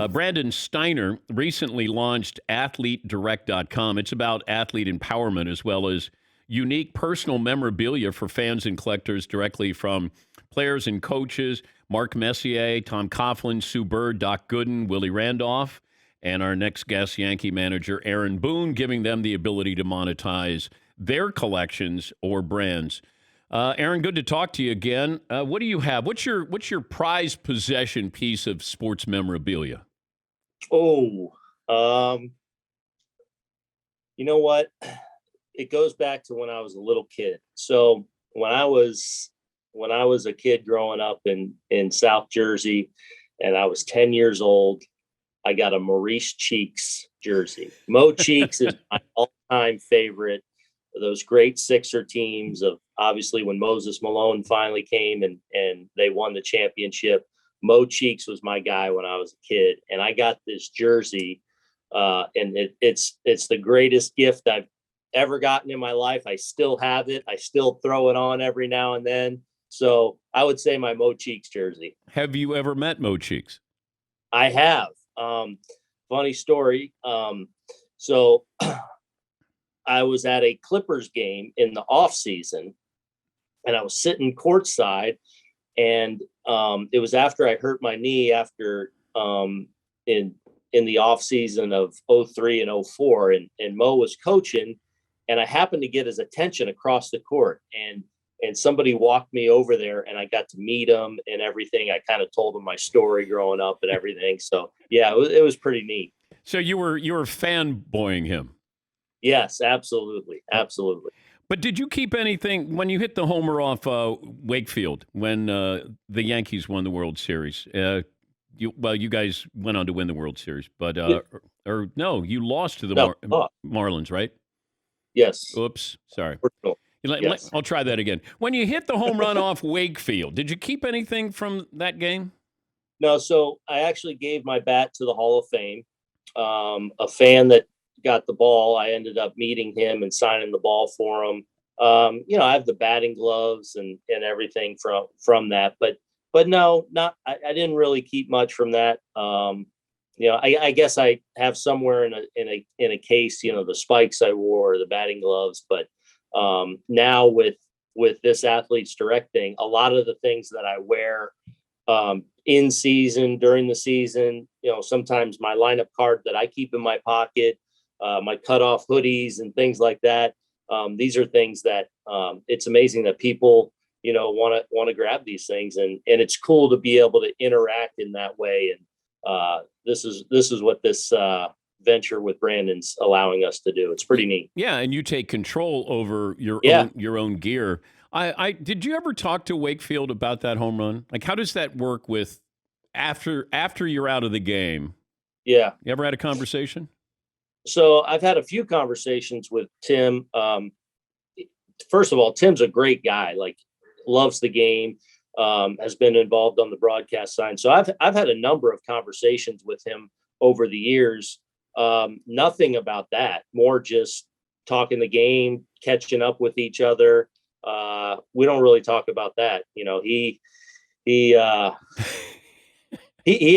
Brandon Steiner recently launched AthleteDirect.com. It's about athlete empowerment as well as unique personal memorabilia for fans and collectors directly from players and coaches. Mark Messier, Tom Coughlin, Sue Bird, Doc Gooden, Willie Randolph, and our next guest, Yankee manager Aaron Boone, giving them the ability to monetize their collections or brands. Aaron, good to talk to you again. What do you have? What's your prized possession piece of sports memorabilia? Oh, you know what? It goes back to when I was a little kid. So when I was a kid growing up in South Jersey, and I was 10 years old, I got a Maurice Cheeks jersey. Mo Cheeks is my all-time favorite. Those great Sixer teams of obviously when Moses Malone finally came and they won the championship. Mo Cheeks was my guy when I was a kid, and I got this jersey, and it's the greatest gift I've ever gotten in my life. I still have it. I still throw it on every now and then. So I would say my Mo Cheeks jersey. Have you ever met Mo Cheeks? I have. Funny story. So I was at a Clippers game in the off season, and I was sitting courtside, and it was after I hurt my knee after in the off season of 03 and 04, and Mo was coaching, and I happened to get his attention across the court, and somebody walked me over there, and I got to meet him and everything. I kind of told him my story growing up and everything. So yeah, it was pretty neat. So you were fanboying him? Yes, absolutely. Absolutely. But did you keep anything when you hit the homer off Wakefield when the Yankees won the World Series? You guys went on to win the World Series, but or no, you lost to the Marlins, right? Yes. Oops, sorry. Yes. I'll try that again. When you hit the home run off Wakefield, did you keep anything from that game? No, so I actually gave my bat to the Hall of Fame. A fan that got the ball, I ended up meeting him and signing the ball for him. I have the batting gloves and everything from that, but no, not I didn't really keep much from that. I guess I have somewhere in a case, the spikes I wore, the batting gloves, but now with this Athletes Direct thing, a lot of the things that I wear in season, during the season, sometimes my lineup card that I keep in my pocket, my cutoff hoodies and things like that. These are things that it's amazing that people, want to grab these things, and it's cool to be able to interact in that way. And this is what this venture with Brandon's allowing us to do. It's pretty neat. Yeah, and you take control over your own gear. I did you ever talk to Wakefield about that home run? Like, how does that work with after you're out of the game? Yeah. You ever had a conversation? So I've had a few conversations with Tim. First of all, Tim's a great guy, like loves the game, has been involved on the broadcast side. So I've had a number of conversations with him over the years. Nothing about that, more just talking the game, catching up with each other. We don't really talk about that. He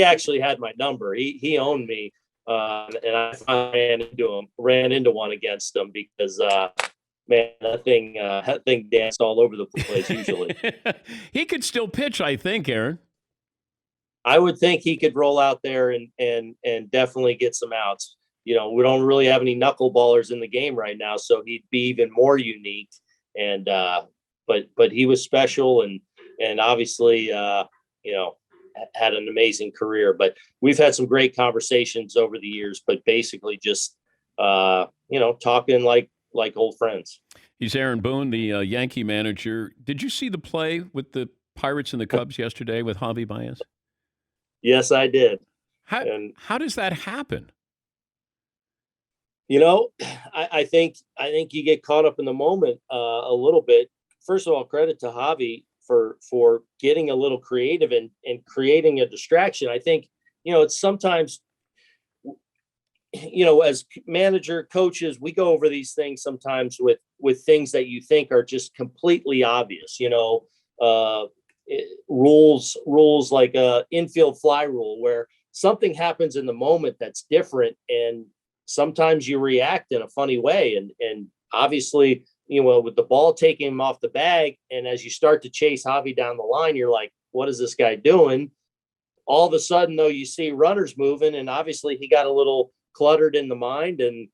actually had my number. He owned me. And I finally ran into one against him because, man, that thing danced all over the place usually. He could still pitch, I think, Aaron. I would think he could roll out there and definitely get some outs. We don't really have any knuckleballers in the game right now, so he'd be even more unique. And but he was special and obviously had an amazing career. But we've had some great conversations over the years, but basically just talking like old friends. He's Aaron Boone, the Yankee manager. Did you see the play with the Pirates and the Cubs yesterday with Javier Baez? Yes, I did. How does that happen? I think you get caught up in the moment a little bit. First of all, credit to Javi for getting a little creative and creating a distraction. I think, it's sometimes, as manager coaches, we go over these things sometimes with things that you think are just completely obvious, rules like a infield fly rule where something happens in the moment that's different, and sometimes you react in a funny way. And obviously, with the ball taking him off the bag, and as you start to chase Javi down the line, you're like, what is this guy doing? All of a sudden, though, you see runners moving, and obviously he got a little cluttered in the mind, and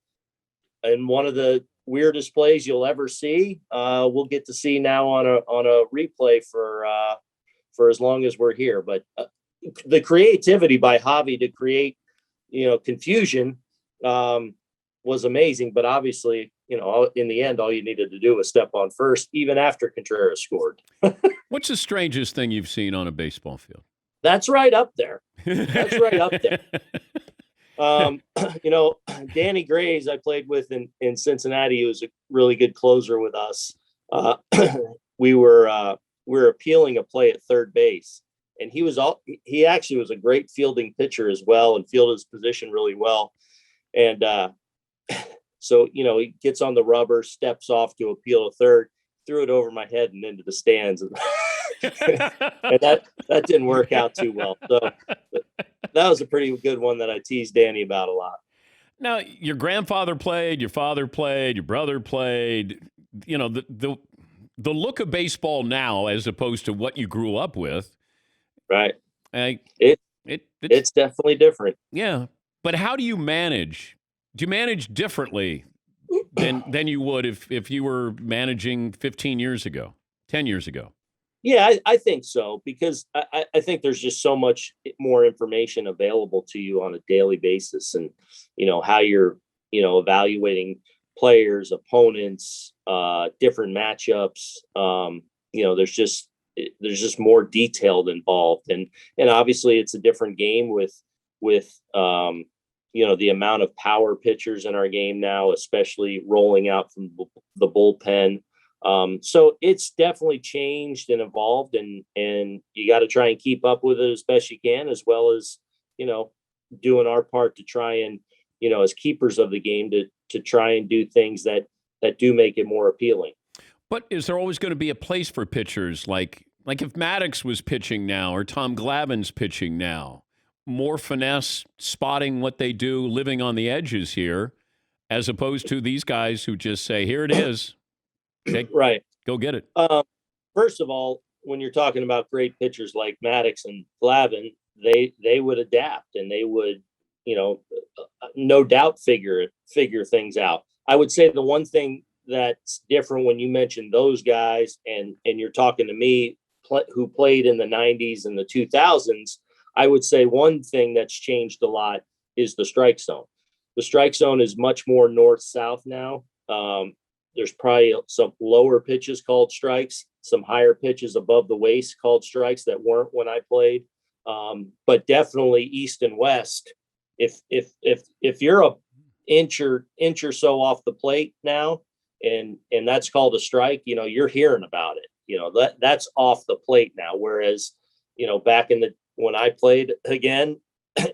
one of the weirdest plays you'll ever see, we'll get to see now on a replay for as long as we're here. But the creativity by Javi to create, confusion, was amazing. But obviously, in the end, all you needed to do was step on first, even after Contreras scored. What's the strangest thing you've seen on a baseball field? That's right up there. That's right up there. Danny Graves, I played with in Cincinnati. He was a really good closer with us. We were appealing a play at third base, and he actually was a great fielding pitcher as well, and fielded his position really well. And so he gets on the rubber, steps off to appeal to third, threw it over my head and into the stands. And that didn't work out too well. So that was a pretty good one that I teased Danny about a lot. Now, your grandfather played, your father played, your brother played. The look of baseball now, as opposed to what you grew up with, right? It's definitely different. Yeah, but how do you manage? Do you manage differently than you would if you were managing 15 years ago, 10 years ago? Yeah, I think so, because I think there's just so much more information available to you on a daily basis, and how you're evaluating players, opponents, different matchups. There's just more detailed involved, and obviously it's a different game with the amount of power pitchers in our game now, especially rolling out from the bullpen. So it's definitely changed and evolved, and you got to try and keep up with it as best you can, as well as, doing our part to try and, as keepers of the game, to try and do things that do make it more appealing. But is there always going to be a place for pitchers? Like if Maddox was pitching now, or Tom Glavine's pitching now, more finesse, spotting what they do, living on the edges here, as opposed to these guys who just say, here it is. Right. Go get it. First of all, when you're talking about great pitchers like Maddox and Glavine, they would adapt, and they would, no doubt figure things out. I would say the one thing that's different when you mention those guys, and you're talking to me who played in the 90s and the 2000s, I would say one thing that's changed a lot is the strike zone. The strike zone is much more north-south now. There's probably some lower pitches called strikes, some higher pitches above the waist called strikes that weren't when I played. But definitely east and west. If you're a inch or so off the plate now, and that's called a strike, you're hearing about it. That's off the plate now. Whereas, back when I played again,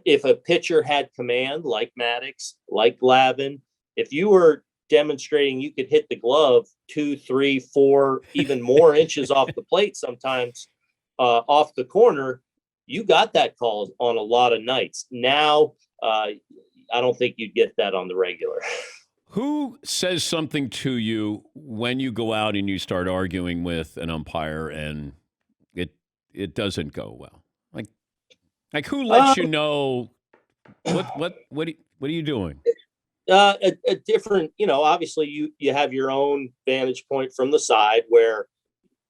if a pitcher had command like Maddox, like Glavine, if you were demonstrating you could hit the glove 2, 3, 4, even more inches off the plate, sometimes off the corner, you got that call on a lot of nights. Now, I don't think you'd get that on the regular. Who says something to you when you go out and you start arguing with an umpire and it doesn't go well? Like who lets you know what are you doing? A different, obviously you have your own vantage point from the side, where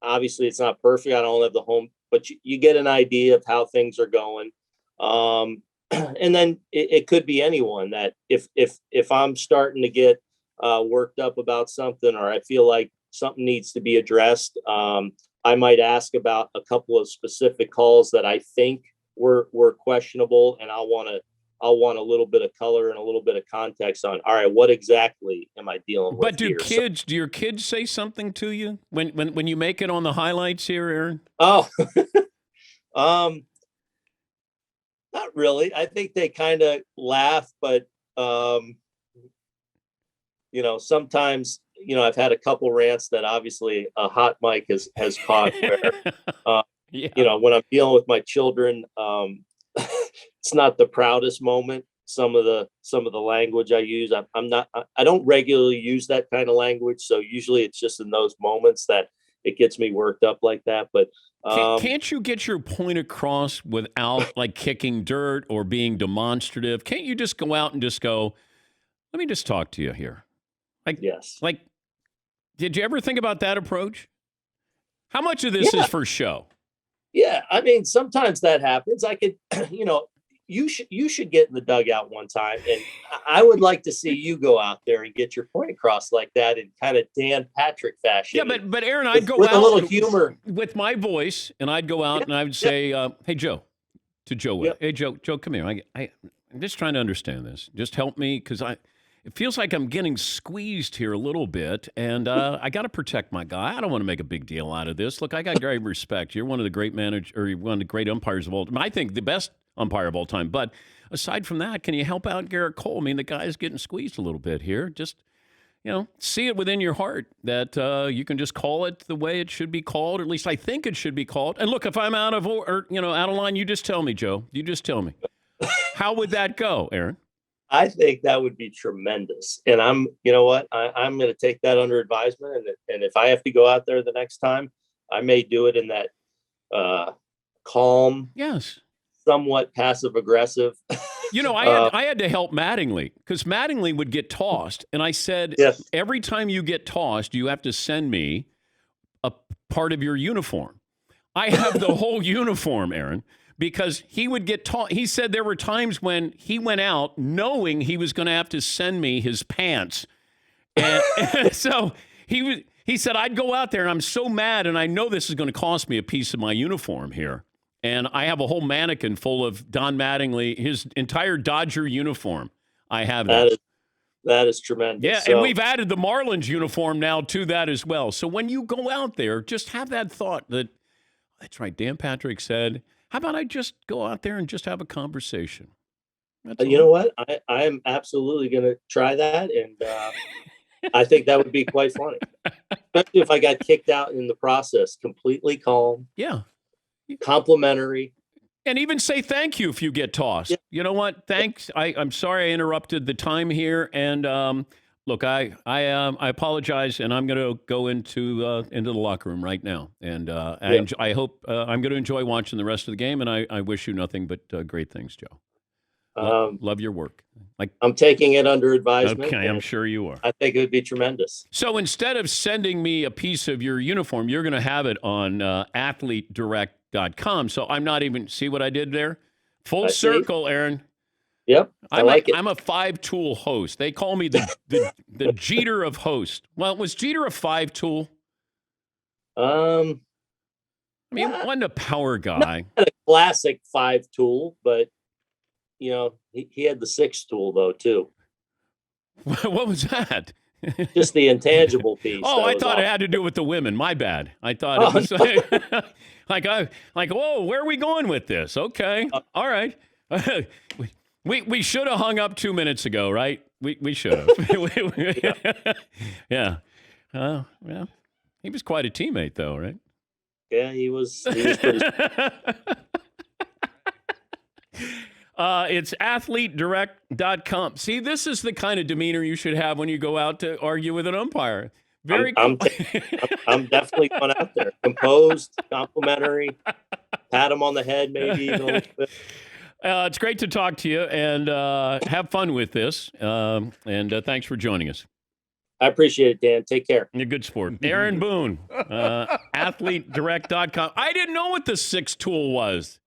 obviously it's not perfect. I don't have the home, but you get an idea of how things are going. And then it could be anyone that if I'm starting to get worked up about something, or I feel like something needs to be addressed, I might ask about a couple of specific calls that I think were questionable, and I'll want a little bit of color and a little bit of context on, all right, what exactly am I dealing with? But do your kids say something to you when you make it on the highlights here, Aaron? Oh, not really. I think they kind of laugh, but sometimes, I've had a couple rants that obviously a hot mic has caught where, yeah. when I'm dealing with my children, it's not the proudest moment. Some of the language I use, I don't regularly use that kind of language. So usually it's just in those moments that it gets me worked up like that. But Can't you get your point across without like kicking dirt or being demonstrative? Can't you just go out and just go, let me just talk to you here? yes, Like, did you ever think about that approach? How much of this is for show? yeah. I mean, sometimes that happens. I could, you should get in the dugout one time, and I would like to see you go out there and get your point across like that in kind of Dan Patrick fashion. Yeah, but Aaron, I'd go with out a little humor with my voice, and I'd go out and I would say, "Hey Joe," to Joe. Yep. Hey Joe, come here. I'm just trying to understand this. Just help me because it feels like I'm getting squeezed here a little bit, and I got to protect my guy. I don't want to make a big deal out of this. Look, I got great respect. You're one of the great you're one of the great umpires of all time. I think the best umpire of all time. But aside from that, can you help out Garrett Cole? I mean, the guy's getting squeezed a little bit here. Just, see it within your heart that you can just call it the way it should be called, or at least I think it should be called. And look, if I'm out of line, you just tell me, Joe. You just tell me. How would that go, Aaron? I think that would be tremendous. And I'm going to take that under advisement. And if I have to go out there the next time, I may do it in that calm, yes, somewhat passive aggressive. I had to help Mattingly because Mattingly would get tossed. And I said, yes, every time you get tossed, you have to send me a part of your uniform. I have the whole uniform, Aaron, because he would get tossed. He said there were times when he went out knowing he was going to have to send me his pants. And so he said, I'd go out there and I'm so mad and I know this is going to cost me a piece of my uniform here. And I have a whole mannequin full of Don Mattingly, his entire Dodger uniform. I have that. That is tremendous. Yeah, and we've added the Marlins uniform now to that as well. So when you go out there, just have that thought that, that's right, Dan Patrick said, how about I just go out there and just have a conversation? You know what? I am absolutely going to try that. And I think that would be quite funny. Especially if I got kicked out in the process, completely calm. Yeah. Complimentary. And even say thank you if you get tossed. Yeah. You know what? Thanks. I'm sorry I interrupted the time here. And look, I apologize, and I'm going to go into the locker room right now. And I hope I'm going to enjoy watching the rest of the game. And I wish you nothing but great things, Joe. Love your work. I'm taking it under advisement. Okay, I'm sure you are. I think it would be tremendous. So instead of sending me a piece of your uniform, you're going to have it on athletedirect.com. So I'm not even, see what I did there? Full circle, Aaron. Yep, I like it. I'm a 5-tool host. They call me the Jeter of host. Well, was Jeter a 5-tool? I mean, wasn't a power guy. Not a classic 5-tool, but he had the 6-tool though too. What was that? Just the intangible piece. Oh, I thought it had to do with the women. My bad. I thought it was like, whoa, where are we going with this? Okay, all right. We should have hung up 2 minutes ago, right? We should have. Yeah. Well, he was quite a teammate, though, right? Yeah, he was pretty. It's athletedirect.com. See, this is the kind of demeanor you should have when you go out to argue with an umpire. I'm definitely going out there. Composed, complimentary, pat him on the head, maybe even a little bit. It's great to talk to you, and have fun with this. And thanks for joining us. I appreciate it, Dan. Take care. You're a good sport. Aaron Boone, athletedirect.com. I didn't know what the 6-tool was.